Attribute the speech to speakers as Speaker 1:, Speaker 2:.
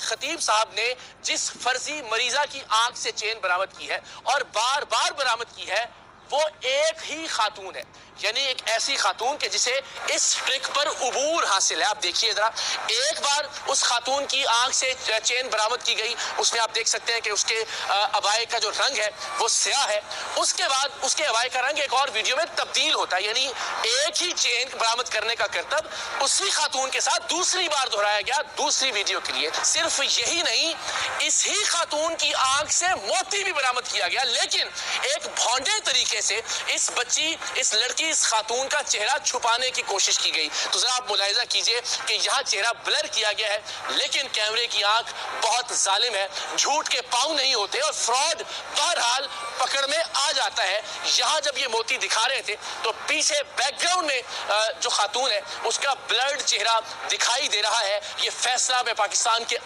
Speaker 1: خطیب صاحب نے جس فرضی مریضہ کی آنکھ سے چین برآمد کی ہے اور بار بار برآمد کی ہے وہ ایک ہی خاتون ہے، یعنی ایک ایسی خاتون کہ جسے اس ٹرک پر عبور حاصل ہے۔ آپ دیکھیے ذرا، ایک بار اس خاتون کی آنکھ سے چین برآمد کی گئی، اس میں آپ دیکھ سکتے ہیں کہ اس کے عبائے کا جو رنگ ہے وہ سیاہ ہے۔ اس کے بعد اس کے عبائے کا رنگ ایک اور ویڈیو میں تبدیل ہوتا ہے، یعنی ایک ہی چین برآمد کرنے کا کرتب اسی خاتون کے ساتھ دوسری بار دہرایا گیا دوسری ویڈیو کے لیے۔ صرف یہی نہیں، اس ہی خاتون کی آنکھ سے موتی بھی برآمد کیا گیا، لیکن ایک بھونڈے طریقے سے اس بچی، اس لڑکی، اس خاتون کا چہرہ چھپانے کی کوشش کی گئی۔ تو ذرا آپ ملاحظہ کیجئے کہ یہاں چہرہ بلر کیا گیا ہے، لیکن کیمرے کی آنکھ بہت ظالم ہے، جھوٹ کے پاؤں نہیں ہوتے اور فراڈ بہرحال پکڑ میں آ جاتا ہے۔ یہاں جب یہ موتی دکھا رہے تھے تو پیچھے بیک گراؤنڈ میں جو خاتون ہے اس کا بلرڈ چہرہ دکھائی دے رہا ہے۔ یہ فیصلہ میں پاکستان کے